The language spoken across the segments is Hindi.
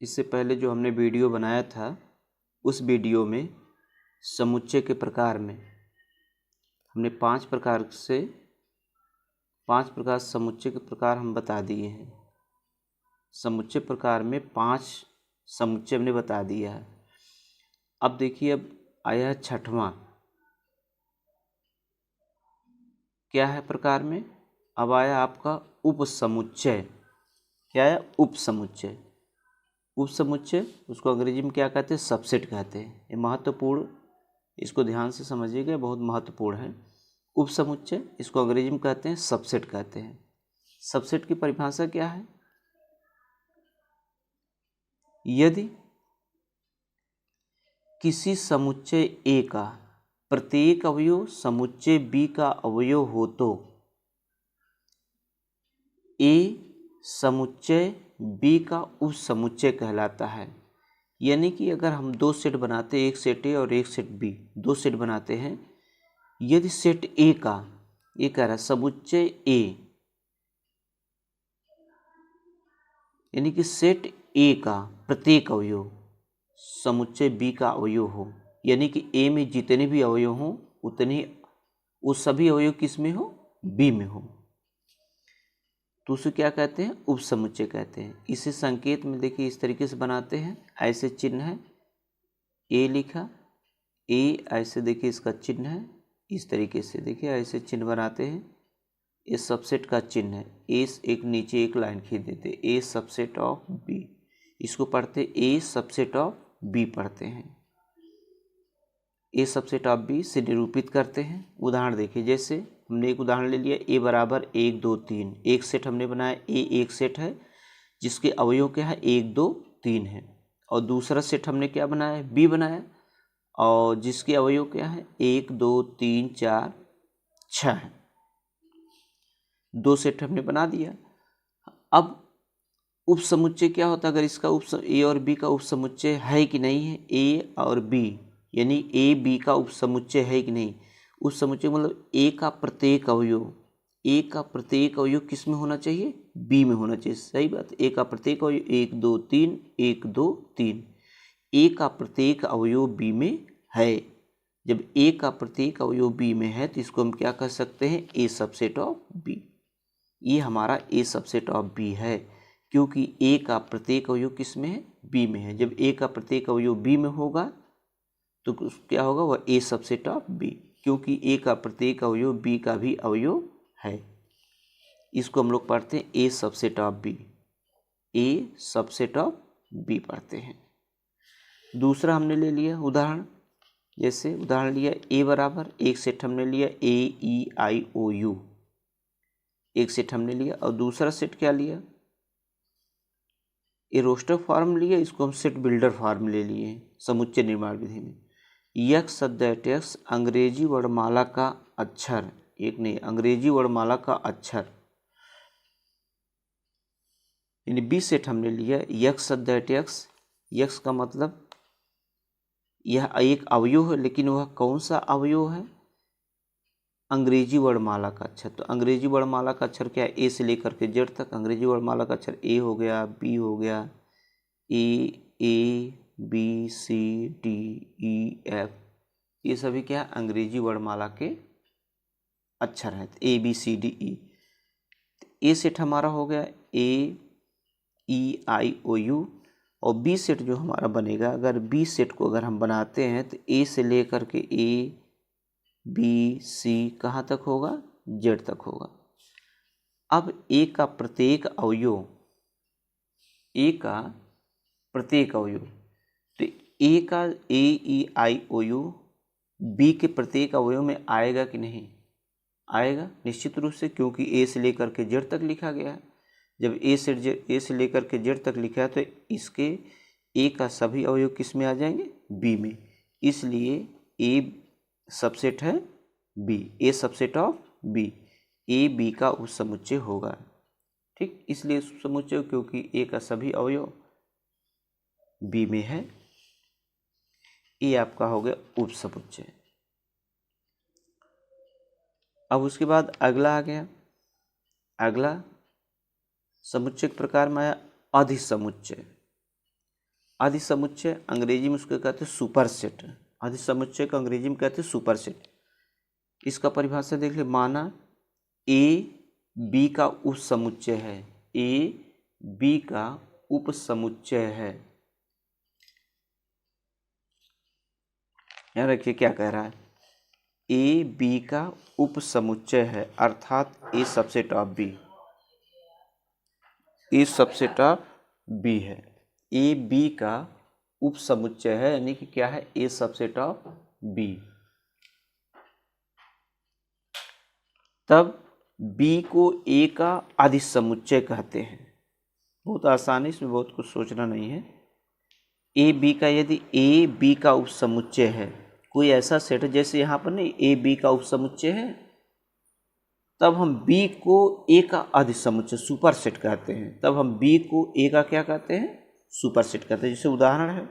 इससे पहले जो हमने वीडियो बनाया था उस वीडियो में समुच्चय के प्रकार में हमने पांच प्रकार समुच्चय के प्रकार हम बता दिए हैं। समुच्चय प्रकार में 5 समुच्चय हमने बता दिया है। अब देखिए, अब आया है छठवां। क्या है प्रकार में? अब आया आपका उपसमुच्चय। क्या है? उपसमुच्चय। उपसमुच्चय उसको अंग्रेजी में क्या कहते हैं? सबसेट कहते हैं। ये महत्वपूर्ण, इसको ध्यान से समझिएगा, बहुत महत्वपूर्ण है। उपसमुच्चय इसको अंग्रेजी में कहते हैं सबसेट कहते हैं। सबसेट की परिभाषा क्या है? यदि किसी समुच्चय ए का प्रत्येक अवयव समुच्चय बी का अवयव हो तो ए समुच्चय बी का उपसमुच्चय कहलाता है। यानी कि अगर हम 2 सेट बनाते हैं, एक सेट ए और एक सेट बी, 2 सेट बनाते हैं, यदि सेट ए का, ये कह रहा है समुच्चय ए, यानी कि सेट ए का प्रत्येक अवयव समुच्चय बी का अवयव हो, यानी कि ए में जितने भी अवयव हों उतने वो सभी अवयव किस में हो? बी में हो, तो उसे क्या कहते हैं? उपसमुच्चय कहते हैं। इसे संकेत में देखिए इस तरीके से बनाते हैं, ऐसे चिन्ह है, ए लिखा, ए ऐसे देखिए इसका चिन्ह है, इस तरीके से देखिए ऐसे चिन्ह बनाते हैं। ये सबसेट का चिन्ह है, ए एक नीचे एक लाइन खींच देते, ए सबसेट ऑफ बी, इसको पढ़ते ए सबसेट ऑफ बी पढ़ते हैं। ए सबसेट ऑफ बी से निरूपित करते हैं। उदाहरण देखिए, जैसे हमने एक उदाहरण ले लिया, ए बराबर 1 2 3, एक सेट हमने बनाया, ए एक सेट है जिसके अवयव क्या है? 1 2 3 है। और दूसरा सेट हमने क्या बनाया? बी बनाया, और जिसके अवयव क्या है? 1 2 3 4 6 है। 2 सेट हमने बना दिया। अब उपसमुच्चय क्या होता है? अगर इसका ए और बी का उपसमुच्चय है कि नहीं है, ए और बी, यानी ए बी का उपसमुच्चय है कि नहीं। उपसमुच्चय मतलब ए का प्रत्येक अवयव, ए का प्रत्येक अवयव किस में होना चाहिए? बी में होना चाहिए। सही बात है। ए का प्रत्येक अवयव 1 2 3 1 2 3, ए का प्रत्येक अवयव बी में है। जब ए का प्रत्येक अवयव बी में है तो इसको हम क्या कह सकते हैं? A subset of B. ये हमारा ए सबसेट ऑफ बी है, क्योंकि ए का प्रत्येक अवयव किस में है? बी में है। जब ए का प्रत्येक अवयव बी में होगा तो क्या होगा? वह ए सबसेट ऑफ बी, क्योंकि ए का प्रत्येक अवयव बी का भी अवयव है। इसको हम लोग पढ़ते हैं A subset of B, A subset of B पढ़ते हैं। दूसरा हमने ले लिया उदाहरण, जैसे उदाहरण लिया ए बराबर, एक सेट हमने लिया ए ई आई ओ यू, एक सेट हमने लिया, और दूसरा सेट क्या लिया? ये रोस्टर फॉर्म लिया, इसको हम सेट बिल्डर फॉर्म ले लिए समुच्चय निर्माण विधि में। यक्स सदैट यक्स अंग्रेजी वर्णमाला का अक्षर, एक नहीं, अंग्रेजी वर्णमाला का अक्षर, यानी बी सेट हमने लिया यक्स सदैट यक्स। यक्स का मतलब यह एक अवयव है, लेकिन वह कौन सा अवयव है? अंग्रेजी वर्णमाला का अक्षर। तो अंग्रेजी वर्णमाला का अक्षर क्या है? ए से लेकर के जेड तक अंग्रेजी वर्णमाला का अक्षर ए हो गया, बी हो गया, A B C D E F, ये सभी क्या है? अंग्रेजी वर्णमाला के अक्षर हैं। A B C D E. A set हमारा हो गया A E I O U, और बी सेट जो हमारा बनेगा, अगर बी सेट को अगर हम बनाते हैं तो ए से लेकर के ए बी सी कहाँ तक होगा? जेड तक होगा। अब ए का प्रत्येक अवयव, ए का प्रत्येक अवयव, तो ए का ए E I O you B के प्रत्येक अवयव में आएगा कि नहीं? आएगा निश्चित रूप से, क्योंकि ए से लेकर के जेड तक लिखा गया है। जब ए से लेकर के जेड तक लिखा है तो इसके ए का सभी अवयव किस में आ जाएंगे? बी में। इसलिए ए सबसेट है B, A subset of B, A B का उपसमुच्चय होगा। ठीक, इसलिए उपसमुच्चय क्योंकि ए का सभी अवयव बी में है, ये आपका हो गया उपसमुच्चय। अब उसके बाद अगला आ गया, अगला समुच्चय के प्रकार में आया अधिसमुच्चय। अधिसमुच्चय अंग्रेजी में उसको कहते हैं सुपरसेट। अधिसमुच्चय को अंग्रेजी में कहते हैं सुपरसेट। इसका परिभाषा देख ले, माना ए बी का उपसमुच्चय है, ए बी का उपसमुच्चय है। याद रखिए क्या कह रहा है, ए बी का उपसमुच्चय है, अर्थात A subset of B, A subset of B है। ए बी का उपसमुच्चय है, यानी कि क्या है, ए सबसेट ऑफ बी। तब बी को ए का अधिसमुच्चय कहते हैं। बहुत आसानी, इसमें बहुत कुछ सोचना नहीं है। ए बी का, यदि ए बी का उपसमुच्चय है, कोई ऐसा सेट जैसे यहाँ पर नहीं ए बी का उपसमुच्चय है, तब हम बी को ए का अधिसमुच्चय सुपर सेट कहते हैं। तब हम बी को ए का क्या कहते हैं, सुपर सेट कहते हैं। जैसे उदाहरण है,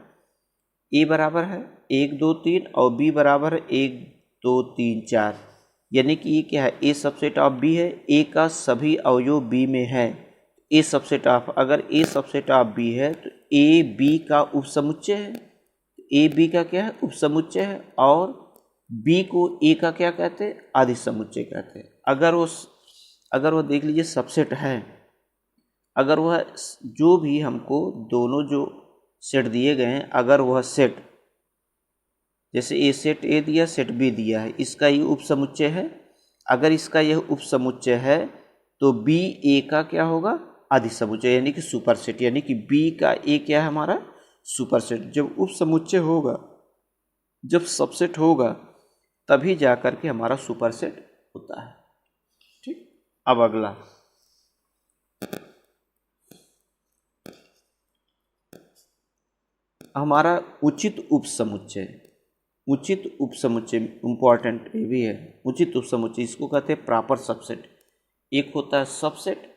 ए बराबर है 1 2 3 और बी बराबर है 1 2 3 4, यानी कि ये क्या है, ए सबसेट ऑफ बी है, ए का सभी अवयव बी में है। ए सबसेट ऑफ, अगर ए सबसेट ऑफ बी है तो ए बी का उपसमुच्चय है, ए बी का क्या है, उपसमुच्चय है, और बी को ए का क्या कहते हैं, अधिसमुच्चय कहते हैं। अगर वो देख लीजिए सबसेट है, अगर वह जो भी हमको दोनों जो सेट दिए गए हैं, अगर वह सेट जैसे ए सेट ए दिया, सेट बी दिया है, इसका ये उपसमुच्चय है, अगर इसका यह उपसमुच्चय है तो बी ए का क्या होगा, अधिसमुच्चय, यानी कि सुपर सेट, यानी कि बी का ए क्या है हमारा, सुपर सेट। जब उपसमुच्चय होगा, जब सबसेट होगा, तभी जा कर के हमारा सुपर सेट होता है। ठीक, अब अगला, हमारा उचित उपसमुच्चय। उचित उपसमुच्चय इंपॉर्टेंट ये भी है। उचित उपसमुच्चय इसको कहते हैं प्रॉपर सबसेट। एक होता है सबसेट,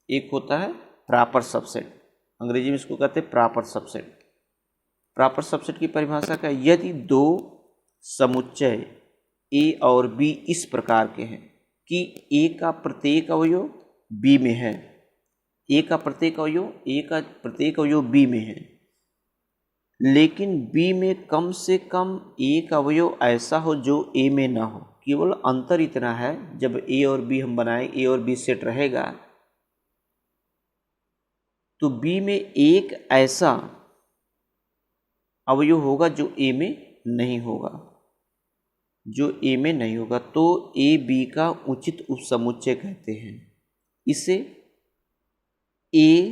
एक होता है प्रॉपर सबसेट। अंग्रेजी में इसको कहते हैं प्रॉपर सबसेट। प्रॉपर सबसेट की परिभाषा क्या है, यदि दो समुच्चय ए और बी इस प्रकार के हैं कि ए का प्रत्येक अवयव बी में है, ए का प्रत्येक अवयव बी में है, लेकिन बी में कम से कम एक अवयव ऐसा हो जो ए में ना हो। केवल अंतर इतना है, जब ए और बी हम बनाए, ए और बी सेट रहेगा, तो बी में एक ऐसा अवयव होगा जो ए में नहीं होगा, तो ए बी का उचित उपसमुच्चय कहते हैं। इसे ए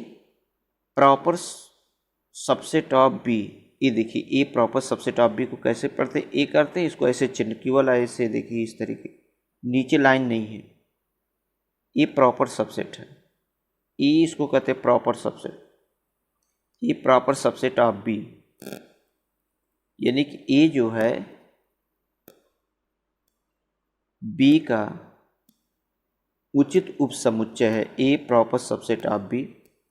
प्रॉपर सबसेट ऑफ बी, ये देखिए ए प्रॉपर सबसेट ऑफ बी को कैसे पढ़ते हैं, ए करते हैं, इसको ऐसे चिन्ह, केवल ऐसे देखिए इस तरीके, नीचे लाइन नहीं है, ए प्रॉपर सबसेट है, ए इसको कहते हैं proper subset, A proper subset of B, यानी कि ए जो है बी का उचित उपसमुच्चय है, A proper subset of B.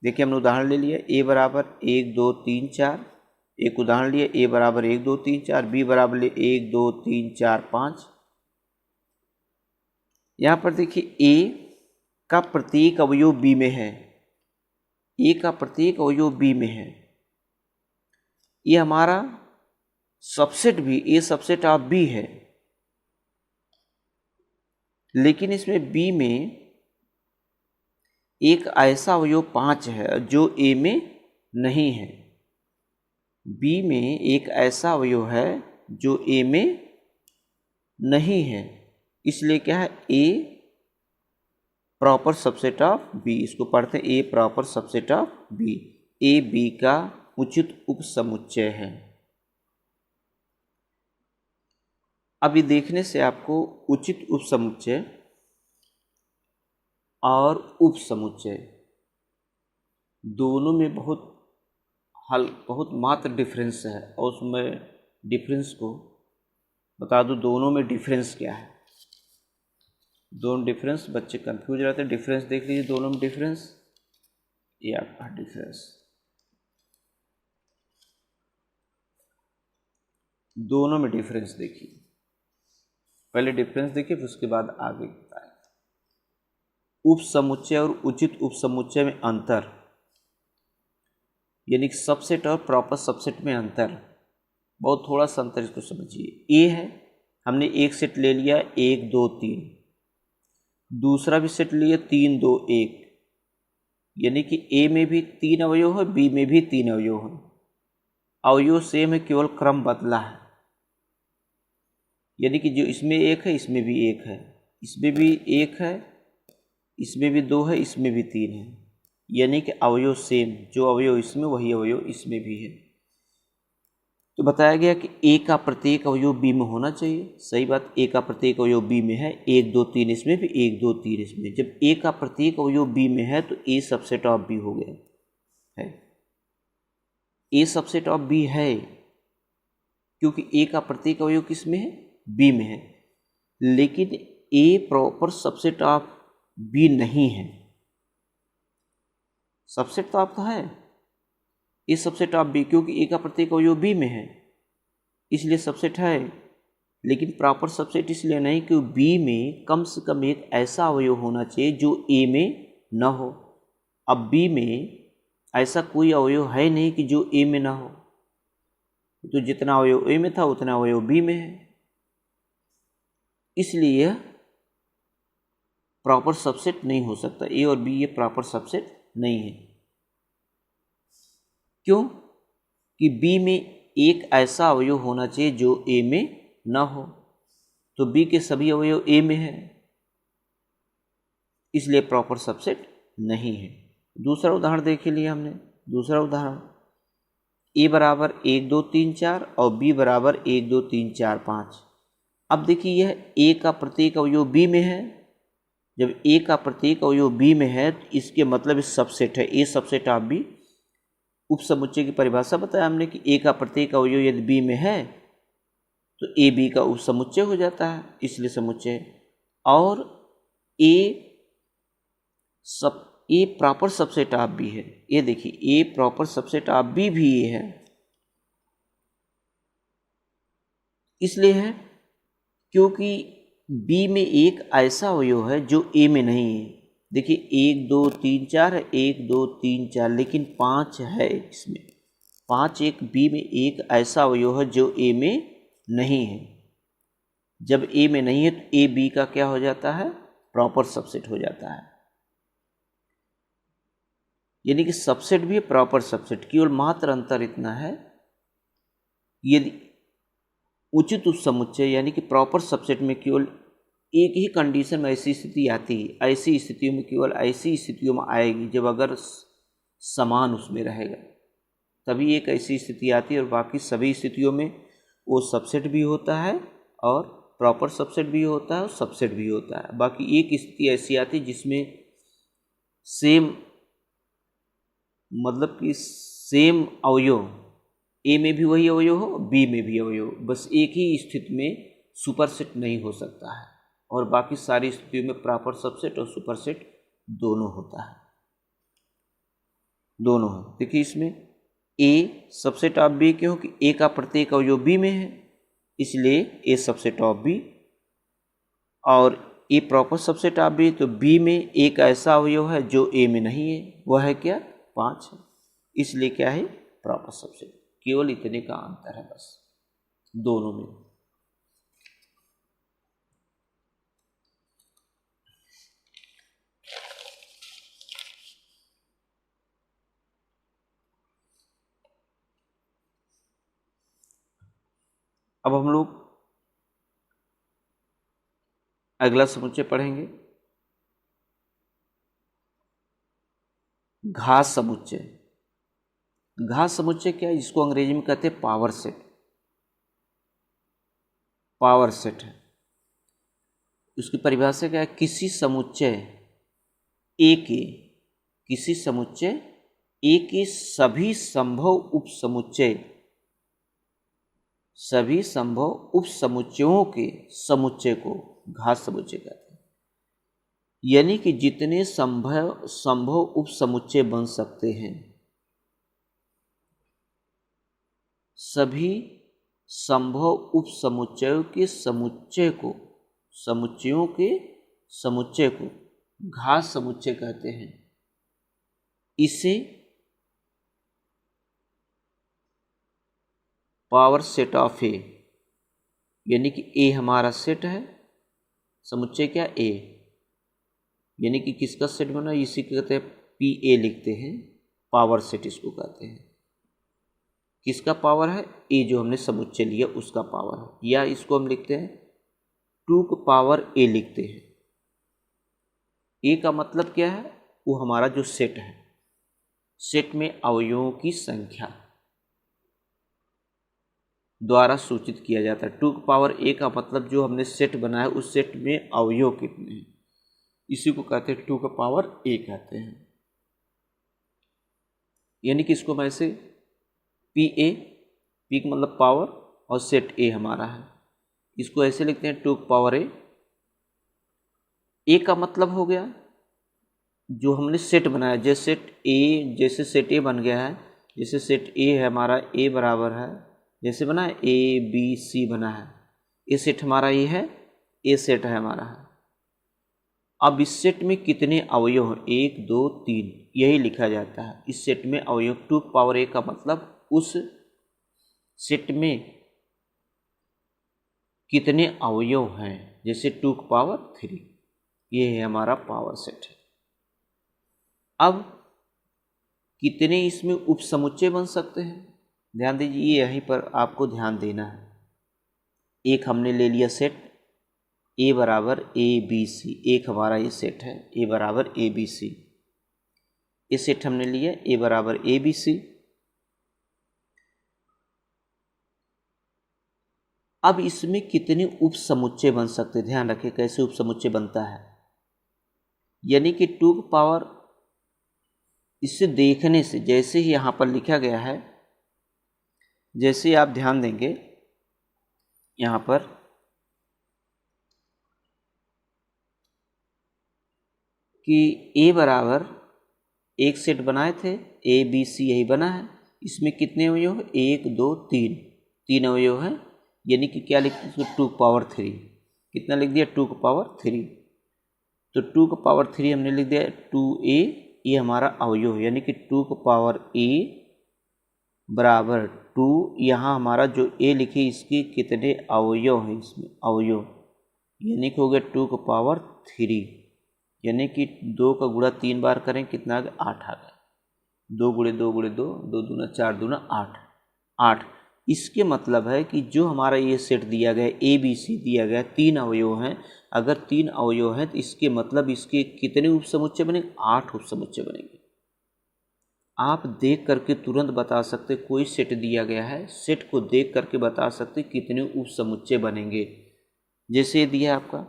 देखिए हमने उदाहरण ले लिया, ए बराबर 1 2 3 4, एक उदाहरण लिया, ए बराबर 1 2 3 4, बी बराबर 1 2 3 4 5। यहाँ पर देखिए ए का प्रत्येक अवयव बी में है, ए का प्रत्येक अवयव बी में है, ये हमारा सबसेट भी ए सबसेट ऑफ बी है, लेकिन इसमें बी में एक ऐसा अवयव 5 है जो ए में नहीं है। बी में एक ऐसा अवयव है जो ए में नहीं है, इसलिए क्या है, A proper subset of B, इसको पढ़ते हैं A proper subset of B. A B का उचित उपसमुच्चय है। अभी देखने से आपको उचित उपसमुच्चय और उपसमुच्चय दोनों में बहुत मात्र डिफरेंस है, और उसमें डिफरेंस को बता दूं, दोनों में डिफरेंस क्या है। दोनों डिफरेंस, बच्चे कंफ्यूज रहते हैं, डिफरेंस देख लीजिए दोनों में डिफरेंस, ये आपका डिफरेंस, दोनों में डिफरेंस देखिए, पहले डिफरेंस देखिए फिर उसके बाद आगे बताएं। उपसमुच्चय और उचित उपसमुच्चय में अंतर। यानी कि सबसेट और प्रॉपर सबसेट में अंतर, बहुत थोड़ा सा अंतर, इसको समझिए। ए है, हमने एक सेट ले लिया 1 2 3, दूसरा भी सेट लिया 3 2 1, यानी कि ए में भी 3 अवयव है, बी में भी 3 अवयव है। अवयव सेम है, केवल क्रम बदला है। यानी कि जो इसमें 1 है इसमें भी 1 है, इसमें भी 1 है, इसमें भी 2 है, इसमें भी 3 है। यानी कि अवयव सेम, जो अवयव इसमें वही अवयव इसमें भी है। तो बताया गया कि ए का प्रत्येक अवयव बी में होना चाहिए। सही बात, ए का प्रत्येक अवयव बी में है, 1 2 3 इसमें भी, 1 2 3 इसमें। जब ए का प्रत्येक अवयव बी में है तो ए सबसेट ऑफ बी हो गया है। ए सबसेट ऑफ बी है क्योंकि ए का प्रत्येक अवयव किस में है, बी में है। लेकिन ए प्रॉपर सबसेट ऑफ बी नहीं है। सबसेट तो आपका है ए सबसेट ऑफ बी, क्योंकि ए का प्रत्येक अवयव बी में है इसलिए सबसेट है। लेकिन प्रॉपर सबसेट इसलिए नहीं कि बी में कम से कम एक ऐसा अवयव होना चाहिए जो ए में न हो। अब बी में ऐसा कोई अवयव है नहीं कि जो ए में ना हो, तो जितना अवयव ए में था उतना अवयव बी में है, इसलिए प्रॉपर सबसेट नहीं हो सकता। ए और बी ये प्रॉपर सबसेट नहीं है। क्यों? कि बी में एक ऐसा अवयव होना चाहिए जो ए में ना हो, तो बी के सभी अवयव ए में है, इसलिए प्रॉपर सबसेट नहीं है। दूसरा उदाहरण देख लिया हमने। दूसरा उदाहरण, ए बराबर 1 2 3 4 और बी बराबर 1 2 3 4 5। अब देखिए यह ए का प्रत्येक अवयव बी में है। जब ए का प्रत्येक अवयव बी में है तो इसके मतलब इस सबसेट है, ए सबसेट ऑफ बी। उपसमुच्चय की परिभाषा बताया हमने कि ए का प्रत्येक अवयव यदि बी में है तो ए बी का उपसमुच्चय हो जाता है, इसलिए समुच्चय। और A proper subset of B है। ये देखिए ए प्रॉपर सबसेट ऑफ बी भी ये है, इसलिए है क्योंकि बी में एक ऐसा अवयव है जो ए में नहीं है। देखिए 1 2 3 4 है, 1 2 3 4, लेकिन 5 है इसमें। 5 एक बी में एक ऐसा अवयव है जो ए में नहीं है। जब ए में नहीं है तो ए बी का क्या हो जाता है, प्रॉपर सबसेट हो जाता है। यानी कि सबसेट भी है, प्रॉपर सबसेट, केवल मात्र अंतर इतना है, यदि उचित उपसमुच्चय यानी कि प्रॉपर सबसेट में केवल एक ही कंडीशन में ऐसी स्थिति आती है। ऐसी स्थितियों में केवल ऐसी स्थितियों में आएगी जब अगर समान उसमें रहेगा, तभी एक ऐसी स्थिति आती है। और बाकी सभी स्थितियों में वो सबसेट भी होता है और प्रॉपर सबसेट भी होता है और सबसेट भी होता है। बाकी एक स्थिति ऐसी आती है जिसमें सेम, मतलब कि सेम अवयव, ए में भी वही अवयव हो, बी में भी अवयव, बस एक ही स्थिति में सुपरसेट नहीं हो सकता है, और बाकी सारी स्थितियों में प्रॉपर सबसेट और सुपरसेट दोनों होता है, दोनों है। देखिए इसमें ए सबसेट ऑफ बी क्यों, कि ए का प्रत्येक अवयव बी में है, इसलिए ए सबसेट ऑफ बी। और A proper subset of B, तो बी में एक ऐसा अवयव है जो ए में नहीं है, वह है क्या, 5 है, इसलिए क्या है, प्रॉपर सबसेट। केवल इतने का अंतर है बस दोनों में। अब हम लोग अगला समुच्चय पढ़ेंगे, घास समुच्चय। घास समुच्चय क्या है, जिसको अंग्रेजी में कहते हैं पावर सेट। पावर सेट है, उसकी परिभाषा क्या है, किसी समुच्चय ए के, किसी समुच्चय ए के सभी संभव उपसमुच्चय, सभी संभव उपसमुच्चयों के समुच्चय को घास समुच्चय कहते हैं। यानी कि जितने संभव उपसमुच्चय बन सकते हैं, सभी संभव उपसमुच्चयों के समुच्चय को, समुच्चयों के समुच्चय को घास समुच्चय कहते हैं। इसे पावर सेट ऑफ ए, यानी कि ए हमारा सेट है, समुच्चय क्या ए, यानी कि किसका सेट बना, इसी को कहते हैं पी ए लिखते हैं, पावर सेट इसको कहते हैं। किसका पावर है, ए जो हमने समुच्चय लिया उसका पावर है, या इसको हम लिखते हैं 2 का पावर ए लिखते हैं। ए का मतलब क्या है, वो हमारा जो सेट है, सेट में अवयवों की संख्या द्वारा सूचित किया जाता है। 2 का पावर ए का मतलब जो हमने सेट बनाया उस सेट में अवयव कितने हैं, इसी को कहते हैं 2 का पावर ए कहते हैं। यानी कि इसको हम ऐसे पी ए, पी का मतलब पावर और सेट ए हमारा है, इसको ऐसे लिखते हैं 2 का पावर ए। ए का मतलब हो गया जो हमने सेट बनाया, जैसे सेट ए बन गया है, जैसे सेट ए है हमारा, ए बराबर है, जैसे बना है ए बी सी बना है, ए सेट हमारा ये है, ए सेट है हमारा है। अब इस सेट में कितने अवयव हैं, 1 2 3, यही लिखा जाता है इस सेट में अवयव। 2 पावर ए का मतलब उस सेट में कितने अवयव हैं, जैसे 2 पावर 3, ये है हमारा पावर सेट है। अब कितने इसमें उपसमुच्चय बन सकते हैं, ध्यान दीजिए, यहीं पर आपको ध्यान देना है। एक हमने ले लिया सेट ए बराबर ए बी सी, एक हमारा ये सेट है ए बराबर ए बी सी, ये सेट हमने लिया ए बराबर ए बी सी। अब इसमें कितने उपसमुच्चय बन सकते, ध्यान रखिए कैसे उपसमुच्चय बनता है, यानी कि 2 पावर, इसे देखने से जैसे ही यहाँ पर लिखा गया है, जैसे आप ध्यान देंगे यहाँ पर कि ए बराबर एक सेट बनाए थे, ए बी सी यही बना है, इसमें कितने अवयव है, 1 2 3, 3 अवयव है, यानी कि क्या लिखते हैं इसको 2 पावर 3, कितना लिख दिया 2 पावर 3, तो 2 पावर 3 हमने लिख दिया 2a, ये हमारा अवयव है, यानी कि 2 पावर a बराबर 2, यहाँ हमारा जो a लिखे इसके कितने अवयव हैं, इसमें अवयव, यानी कि हो गया 2 पावर 3, यानी कि 2 का गुणा 3 बार करें कितना आ गया 8 आ गया, 2 गुणे 2 गुणे 2, 2 दूना 4 दूना 8, 8। इसके मतलब है कि जो हमारा ये सेट दिया गया ए बी सी दिया गया 3 अवयव हैं, अगर 3 अवयव हैं तो इसके मतलब इसके कितने उपसमुच्चय बनेंगे, 8 उपसमुच्चय बनेंगे। आप देख करके तुरंत बता सकते, कोई सेट दिया गया है, सेट को देख करके बता सकते कितने उपसमुच्चय बनेंगे। जैसे दिया आपका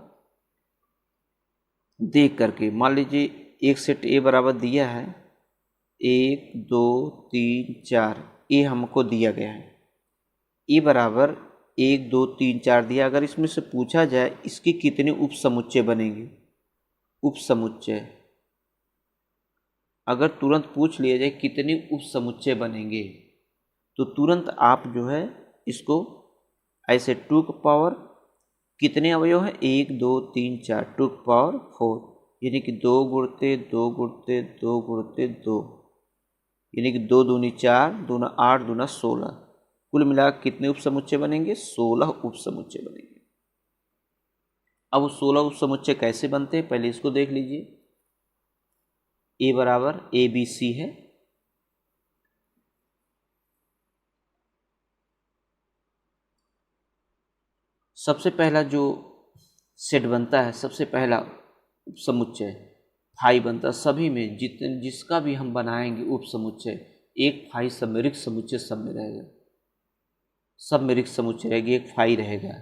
देख करके, मान लीजिए एक सेट ए बराबर दिया है 1 2 3 4, ए हमको दिया गया है, ए बराबर 1 2 3 4 दिया, अगर इसमें से पूछा जाए इसके कितने उपसमुच्चय बनेंगे, उपसमुच्चय अगर तुरंत पूछ लिया जाए कितने उपसमुच्चय बनेंगे, तो तुरंत आप जो है इसको ऐसे 2 का पावर कितने अवयव है 1 2 3 4, 2 का पावर 4, यानी कि 2 गुणते 2 गुणते 2 गुणते 2, यानी कि 2 दूनी 4, दूना 8, दूना 16, कुल मिला कितने उपसमुच्चय बनेंगे, 16 उपसमुच्चय बनेंगे। अब वो 16 उपसमुच्चय कैसे बनते हैं, पहले इसको देख लीजिए। ए बराबर ए बी सी है, सबसे पहला जो सेट बनता है, सबसे पहला उपसमुच्चय फाई बनता है, सभी में जितने जिसका भी हम बनाएंगे उपसमुच्चय, एक फाई सम्मिलित समुच्चय सब में रहेगा, सब में रिक्त समुच्चय रहेगी, एक फाई रहेगा।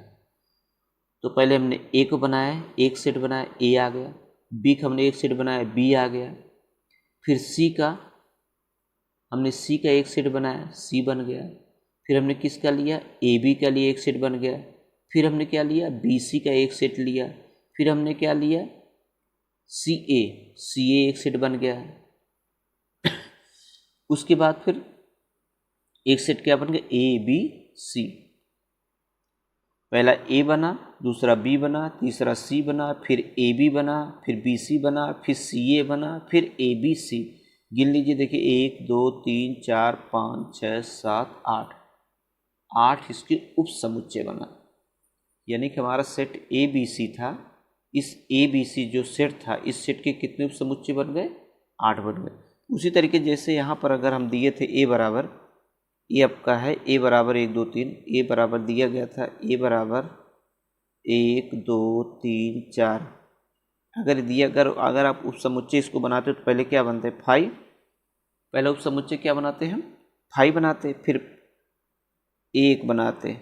तो पहले हमने ए को बनाया, एक सेट बनाया, ए आ गया, बी का हमने एक सेट बनाया, बी आ गया, फिर सी का हमने सी का एक सेट बनाया, सी बन गया, फिर हमने किसका लिया, ए बी का लिए एक सेट बन गया, फिर हमने क्या लिया, बी सी का एक सेट लिया, फिर हमने क्या लिया, सी ए एक सेट बन गया। उसके बाद फिर एक सेट क्या बन गया, ए बी सी, पहला ए बना, दूसरा बी बना, तीसरा सी बना, फिर ए बी बना, फिर बी सी बना, फिर सी ए बना, फिर ए बी सी। गिन लीजिए, देखिए 1 2 3 4 5 6 7 8, 8 इसके उप समुच्चय बना। यानी कि हमारा सेट ए बी सी था, इस ए बी सी जो सेट था इस सेट के कितने उप समुच्चय बन गए? 8 बन गए। उसी तरीके जैसे यहाँ पर अगर हम दिए थे ए बराबर, ये आपका है ए बराबर 1 2 3, ए बराबर दिया गया था ए बराबर 1 2 3 4। अगर आप उप समुच्चय इसको बनाते हो तो पहले क्या बनते हैं? 5। पहले उप समुच्चय क्या बनाते हैं हम? 5 बनाते, फिर 1 बनाते,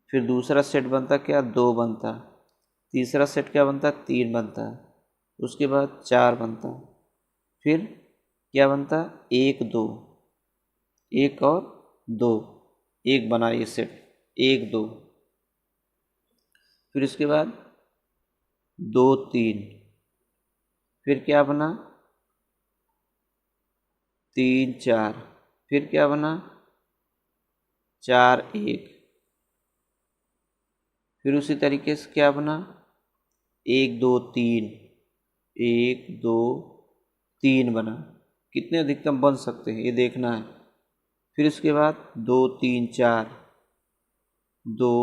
फिर दूसरा सेट बनता क्या? 2 बनता, तीसरा सेट क्या बनता? 3 बनता, उसके बाद 4 बनता, फिर क्या बनता? 1 2, 1 और 2, 1 बना ये सेट, 1 2, फिर उसके बाद 2 3, फिर क्या बना? 3 4, फिर क्या बना? 4 1, फिर उसी तरीके से क्या बना? 1 2 3, 1 2 3 बना। कितने अधिकतम बन सकते हैं ये देखना है। फिर उसके बाद 2 3 4, 2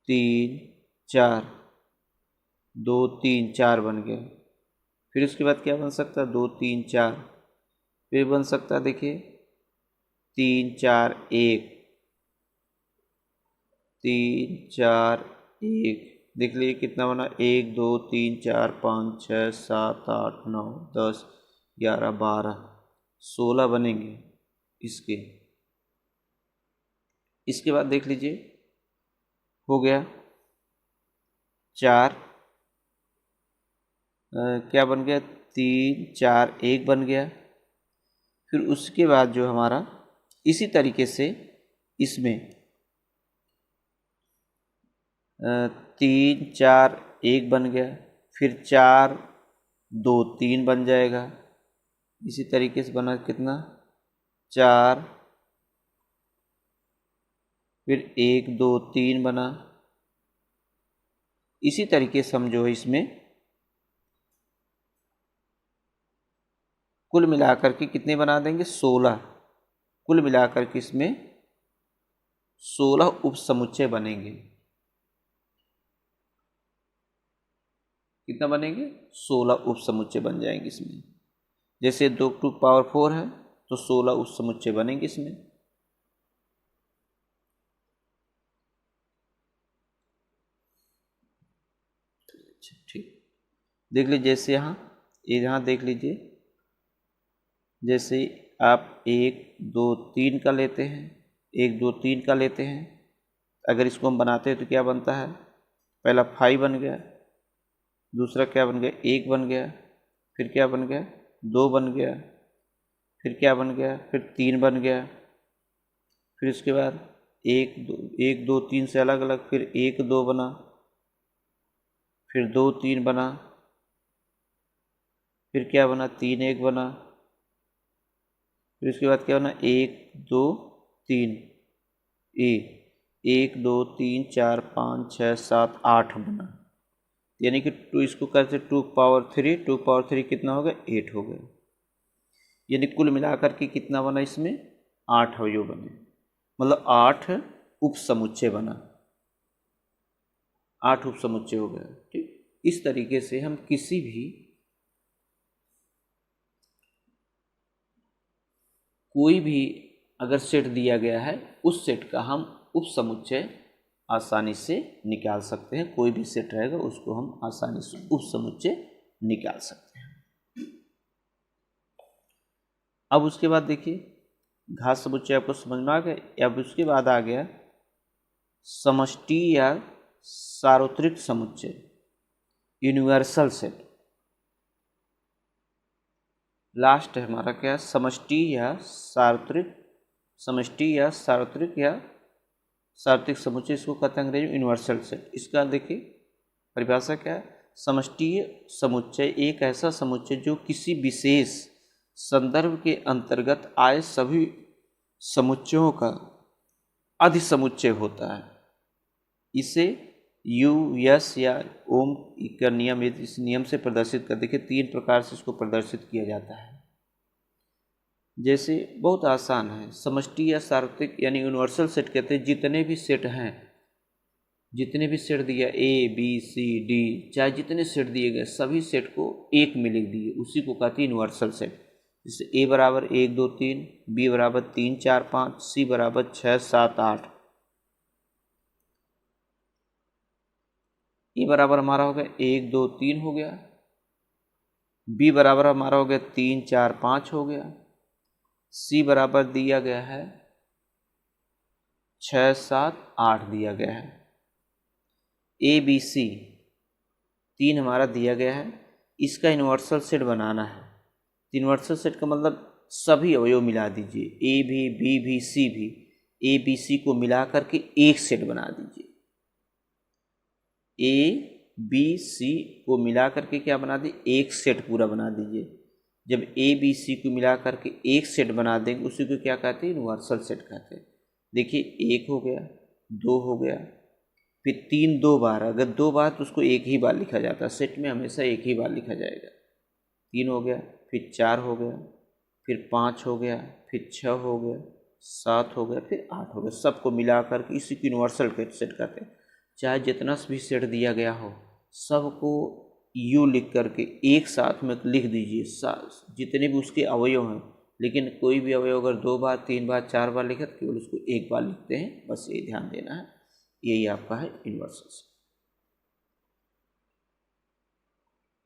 3 4, 2 3 4 बन गया। फिर उसके बाद क्या बन सकता है? 2 3 4, फिर बन सकता है देखिए 3 4 1, 3 4 1, देख लीजिए कितना बना? 1 2 3 4 5 6 7 8 9 10 11 12 16 बनेंगे इसके। इसके बाद देख लीजिए हो गया 4, क्या बन गया? 3 4 1 बन गया। फिर उसके बाद जो हमारा इसी तरीके से इसमें 3 4 1 बन गया, फिर 4 2 3 बन जाएगा। इसी तरीके से बना कितना? 4, फिर 1 2 3 बना। इसी तरीके से हम जो है इसमें कुल मिलाकर के कितने बना देंगे? 16। कुल मिलाकर के इसमें 16 उप समुच्चय बनेंगे। कितना बनेंगे? 16 उप समुच्चय बन जाएंगे इसमें। जैसे 2 टू पावर 4 है तो 16 उप समुच्चय बनेंगे इसमें। अच्छा ठीक, देख लीजिए जैसे यहाँ देख लीजिए, जैसे आप 1 2 3 का लेते हैं, 1 2 3 का लेते हैं, अगर इसको हम बनाते हैं तो क्या बनता है? पहला 5 बन गया, दूसरा क्या बन गया? 1 बन गया, फिर क्या बन गया? 2 बन गया, फिर क्या बन गया? फिर 3 बन गया, फिर उसके बाद 1 2 3 से अलग अलग, फिर 1 2 बना, फिर 2 3 बना, फिर क्या बना? 3 1 बना, फिर उसके बाद क्या बना? 1 2 3, 1 2 3 4 5 6 7 8 बना। यानी कि इसको कैसे 2 पावर 3 कितना हो गया? 8 हो गया। यानी कुल मिलाकर के कितना बना? इसमें 8 अवयव बने, मतलब 8 उप समुच्चय बना, 8 उप समुच्चय हो गया। ठीक, इस तरीके से हम किसी भी कोई भी अगर सेट दिया गया है उस सेट का हम उप समुच्चय आसानी से निकाल सकते हैं। कोई भी सेट रहेगा उसको हम आसानी से उप समुच्चय निकाल सकते हैं। अब उसके बाद देखिए घात समुच्चय आपको समझ में आ गया। अब उसके बाद आ गया समष्टि या सार्वत्रिक समुच्चय, यूनिवर्सल सेट। लास्ट है हमारा क्या? समष्टि या सार्वत्रिक समुच्चय, इसको कहते हैं अंग्रेजी में यूनिवर्सल सेट। इसका देखिए परिभाषा क्या है? समष्टीय समुच्चय एक ऐसा समुच्चय जो किसी विशेष संदर्भ के अंतर्गत आए सभी समुच्चयों का अधिसमुच्चय होता है। इसे यू यस या ओम का नियम, इस नियम से प्रदर्शित कर देखिए 3 प्रकार से इसको प्रदर्शित किया जाता है। जैसे बहुत आसान है, समष्टि या सार्वत्रिक यानी यूनिवर्सल सेट कहते हैं जितने भी सेट हैं, जितने भी सेट दिया ABCD, चाहे जितने सेट दिए गए सभी सेट को एक में लिख दिए, उसी को कहते हैं यूनिवर्सल सेट। जैसे A बराबर 1 2 3, B बराबर 3 4 5, C बराबर 6 7 8। A बराबर हमारा हो गया 1 2 3 हो गया, B बराबर हमारा हो गया 3 4 5 हो गया, C बराबर दिया गया है 6 7 8 दिया गया है। ABC 3 हमारा दिया गया है, इसका यूनिवर्सल सेट बनाना है। यूनिवर्सल सेट का मतलब सभी अवयव मिला दीजिए, A भी B भी C भी, ABC को मिला करके एक सेट बना दीजिए। ABC को मिला करके क्या बना दीजिए, एक सेट पूरा बना दीजिए। जब ABC को मिला करके एक सेट बना देंगे उसी को क्या कहते हैं, यूनिवर्सल सेट कहते हैं। देखिए 1 हो गया, 2 हो गया, फिर 3 2 बार, अगर 2 बार तो उसको एक ही बार लिखा जाता है, सेट में हमेशा एक ही बार लिखा जाएगा। 3 हो गया, फिर 4 हो गया, फिर 5 हो गया, फिर 6 हो गया, 7 हो गया, फिर 8 हो गया। सबको मिला करके इसी को यूनिवर्सल सेट कहते हैं। चाहे जितना भी सेट दिया गया हो सबको यू लिख करके एक साथ में लिख दीजिए, जितने भी उसके अवयव हैं। लेकिन कोई भी अवयव अगर 2 बार 3 बार 4 बार लिखे तो केवल उसको एक बार लिखते हैं, बस ये ध्यान देना है। यही आपका है यूनिवर्सल सेट।